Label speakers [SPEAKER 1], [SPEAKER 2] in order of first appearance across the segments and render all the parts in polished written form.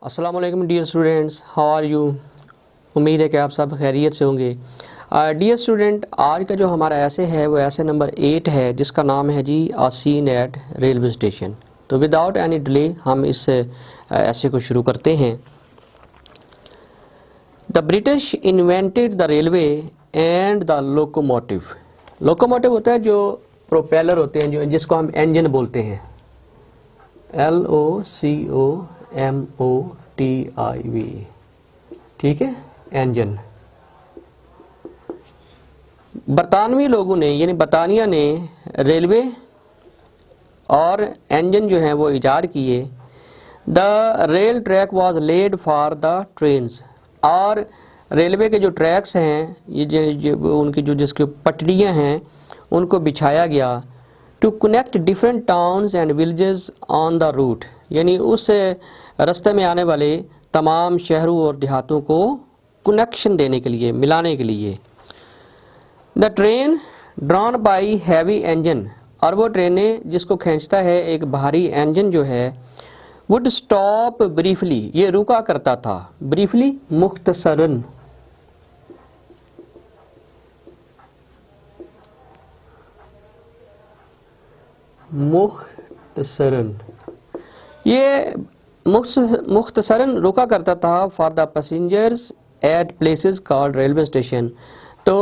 [SPEAKER 1] अस्सलाम वालेकुम dear students, how are you. उम्मीद है कि आप सब खैरियत से होंगे। डियर स्टूडेंट, आज का जो हमारा ऐसे है वो ऐसे नंबर 8 है जिसका नाम है जी आ सीन एट रेलवे स्टेशन। तो विदाउट एनी डिले हम इस ऐसे को शुरू करते हैं। The British invented the railway and the locomotive. Locomotive होता है जो प्रोपेलर होते हैं, जो जिसको हम इंजन बोलते हैं, LOCOMOTIV, ठीक है, इंजन। बरतानवी लोगों ने यानी बरतानिया ने रेलवे और इंजन जो हैं वो इजाद किए। The rail track was laid for the trains, और रेलवे के जो ट्रैक्स हैं ये उनकी जो जिसकी पटरियां हैं उनको बिछाया गया to connect different towns and villages on the route, यानी उस रास्ते में आने वाले तमाम शहरों और देहातों को कनेक्शन देने के लिए, मिलाने के लिए। The train drawn by heavy engine, और वो ट्रेनें जिसको खींचता है एक भारी इंजन जो है, वुड स्टॉप ब्रीफली, ये रुका करता था, ब्रीफली मुख्तसरन, मुख्तसरन, ये मुख्तसरन रुका करता था for the passengers at places called railway station. तो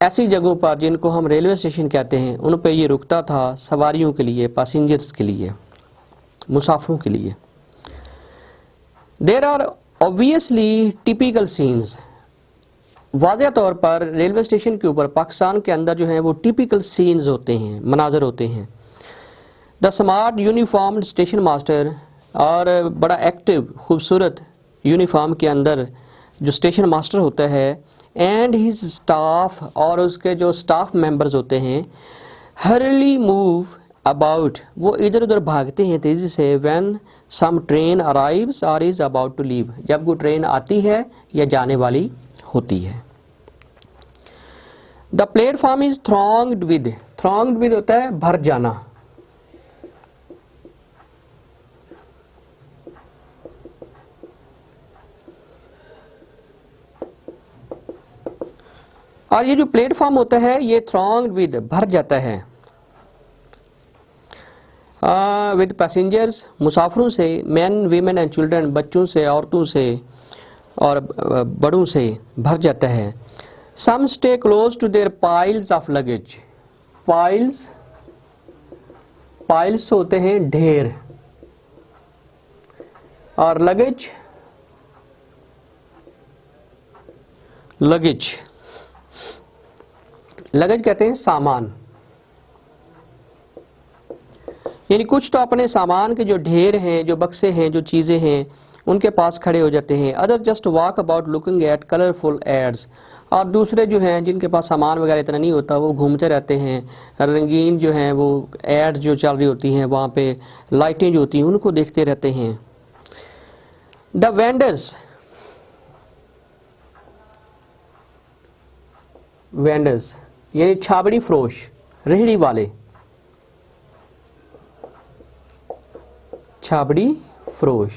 [SPEAKER 1] ऐसी जगहों पर जिनको हम रेलवे स्टेशन कहते हैं उन पे ये रुकता था सवारियों के लिए, पैसेंजर्स के लिए, मुसाफिरों के लिए। There are obviously typical scenes, वाज़ेह तौर पर रेलवे स्टेशन के ऊपर पाकिस्तान के अंदर जो हैं वो टिपिकल सीन्स होते हैं, मनाजर होते हैं। The smart uniformed station master, और बड़ा एक्टिव खूबसूरत यूनिफॉर्म के अंदर जो स्टेशन मास्टर होता है, एंड हिज स्टाफ, और उसके जो स्टाफ मेंबर्स होते हैं, हरली मूव अबाउट, वो इधर उधर भागते हैं तेज़ी से, व्हेन सम ट्रेन अराइव्स और इज़ अबाउट टू लीव, जब वो ट्रेन आती है या जाने वाली होती है। The platform is thronged with होता है भर जाना। और ये जो प्लेटफॉर्म होता है ये थ्रॉन्ग्ड विद भर जाता है विद पैसेंजर्स, मुसाफिरों से, मैन वीमेन एंड चिल्ड्रन, बच्चों से, औरतों से और बड़ों से भर जाता है। Some stay close to their piles of luggage, piles होते हैं ढेर, और लगेज कहते हैं सामान, यानी कुछ तो अपने सामान के जो ढेर हैं, जो बक्से हैं, जो चीज़ें हैं, उनके पास खड़े हो जाते हैं। Other just walk about looking at colourful ads, और दूसरे जो हैं जिनके पास सामान वगैरह इतना नहीं होता वो घूमते रहते हैं, रंगीन जो हैं वो एड्स जो चल रही होती हैं वहाँ पे लाइटें जो होती हैं उनको देखते रहते हैं। द वेंडर्स यानी छाबड़ी फरोश, रेहड़ी वाले, छाबड़ी फरोश।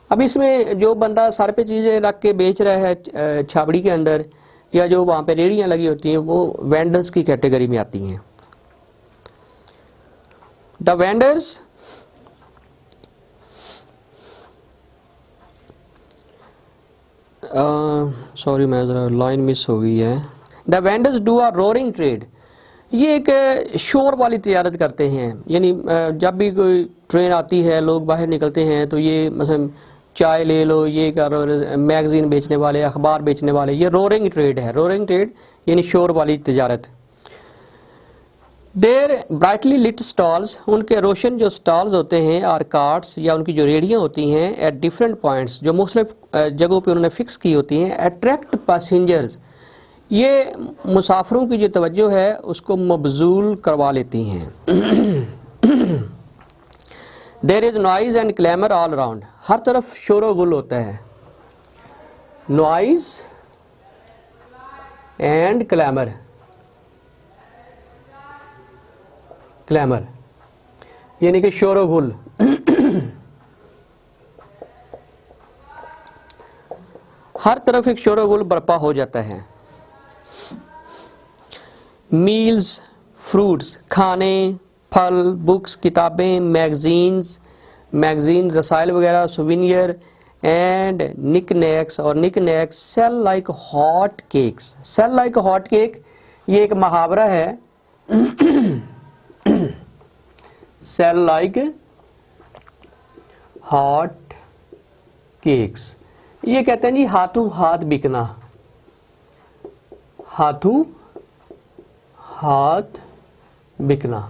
[SPEAKER 1] अब इसमें जो बंदा सर पे चीज़ें रख के बेच रहा है छाबड़ी के अंदर, या जो वहाँ पे रेहड़ियाँ लगी होती हैं, वो वेंडर्स की कैटेगरी में आती हैं। द वेंडर्स सॉरी मैं ज़रा लाइन मिस हो गई है। The vendors do a roaring trade, ये एक शोर वाली तजारत करते हैं, यानी जब भी कोई ट्रेन आती है लोग बाहर निकलते हैं तो ये मसलन चाय ले लो, ये करो, मैगजीन बेचने वाले, अखबार बेचने वाले, ये रोरिंग ट्रेड है। रोरिंग ट्रेड यानी शोर वाली तजारत। देर ब्राइटली लिट स्टॉल्स, उनके रोशन जो स्टॉल्स होते हैं, और कार्ट्स या उनकी जो रेहड़ियाँ होती हैं, एट डिफरेंट पॉइंट्स, जो मुख्तलिफ जगहों पे उन्होंने फिक्स की होती हैं, अट्रैक्ट पैसेंजर्स, ये मुसाफिरों की जो तवज्जो है उसको मबजूल करवा लेती हैं। There is noise and clamour all around, हर तरफ शोर व गुल होता है। नॉइज़ एंड क्लैमर, यानी कि शोर व गुल। हर तरफ एक शोरगुल बर्पा हो जाता है। मील्स, फ्रूट्स, खाने, फल, बुक्स, किताबें, मैगजीन, रसायल वगैरह, सुविनियर एंड निकनैक्स, और knickknacks sell like hot cakes. Sell like hot cake ये एक मुहावरा है। सेल लाइक हॉट केक्स, ये कहते हैं जी हाथों हाथ बिकना, हाथों हाथ बिकना।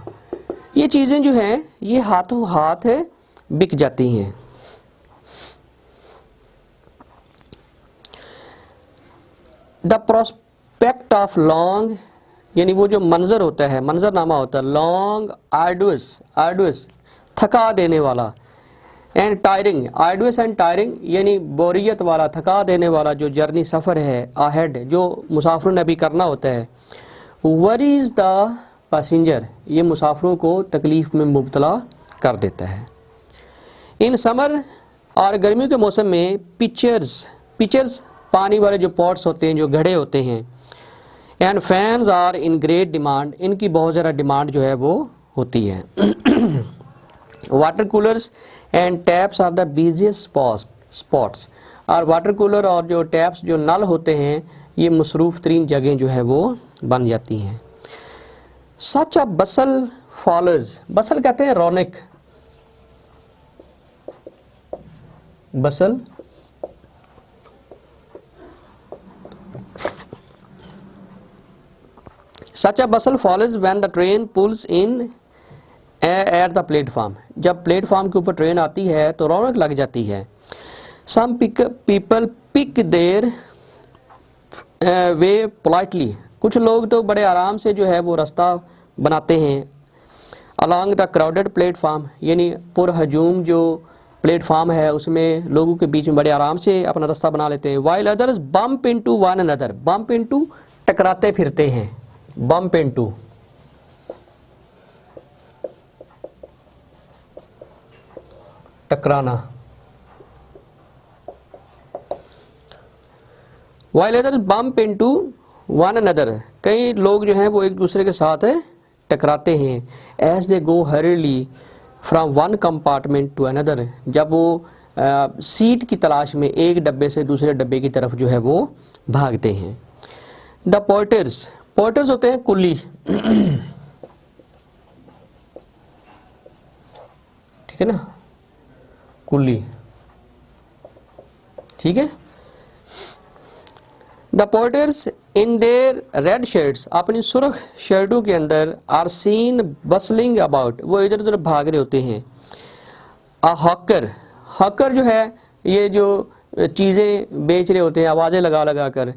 [SPEAKER 1] ये चीजें जो हैं ये हाथों हाथ बिक जाती हैं। द प्रोस्पेक्ट ऑफ लॉन्ग, यानी वो जो मंजर होता है, मंजरनामा होता है, लॉन्ग आर्डुअस थका देने वाला, and tiring, arduous and tiring यानी बोरियत वाला, थका देने वाला जो जर्नी सफ़र है अहेड जो मुसाफिरों ने अभी करना होता है। वरीज द पैसेंजर, ये मुसाफिरों को तकलीफ़ में मुब्तला कर देता है। इन समर, और गर्मियों के मौसम में पिक्चर्स पानी वाले जो पॉट्स होते हैं, जो घड़े होते हैं, and fans are in great demand, इनकी बहुत ज़्यादा डिमांड जो है वो होती है। Water coolers and taps are the busiest spots, और वाटर कूलर और जो टैप्स जो नल होते हैं ये मसरूफ़ तरीन जगह जो है वो बन जाती हैं। सच अ बसल फॉलोज, बसल कहते हैं रौनक, bustle such a bustle follows when the train pulls in at the platform, जब प्लेटफॉर्म के ऊपर ट्रेन आती है तो रौनक लग जाती है। Some people pick their way politely, कुछ लोग तो बड़े आराम से जो है वो रास्ता बनाते हैं। अलॉन्ग द क्राउडेड प्लेटफॉर्म, यानी पुरहजूम जो प्लेटफॉर्म है उसमें लोगों के बीच में बड़े आराम से अपना रास्ता बना लेते हैं। While others bump into one another, bump into टकराते फिरते हैं, बम्प इनटू टकराना। While others bump into one another, कई लोग जो हैं वो एक दूसरे के साथ टकराते हैं। एज दे गो हरीली from one compartment to another, जब वो सीट की तलाश में एक डब्बे से दूसरे डब्बे की तरफ जो है वो भागते हैं। द पोर्टर्स होते हैं कुली, ठीक है ना, कुली, ठीक है। The porters in their red shirts, अपनी सुर्ख शर्टों के अंदर, आर सीन बसलिंग अबाउट, वो इधर उधर भाग रहे होते हैं। अ हॉकर जो है ये जो चीज़ें बेच रहे होते हैं आवाज़ें लगा लगा कर।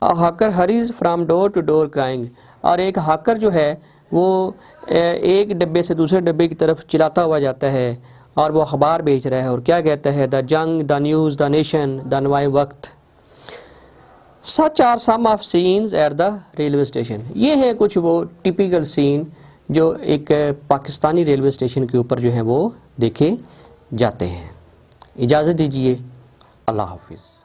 [SPEAKER 1] A hawker hurries from door to door crying, और एक हॉकर जो है वो एक डब्बे से दूसरे डब्बे की तरफ चिल्लाता हुआ जाता है और वो अखबार बेच रहा है और क्या कहता है, the Jang, the News, the Nation, the Nawai Waqt. Such are some of scenes at the railway station, ये है कुछ वो टिपिकल सीन जो एक पाकिस्तानी रेलवे स्टेशन के ऊपर जो है वो देखे जाते हैं। इजाज़त दीजिए, अल्लाह हाफिज़।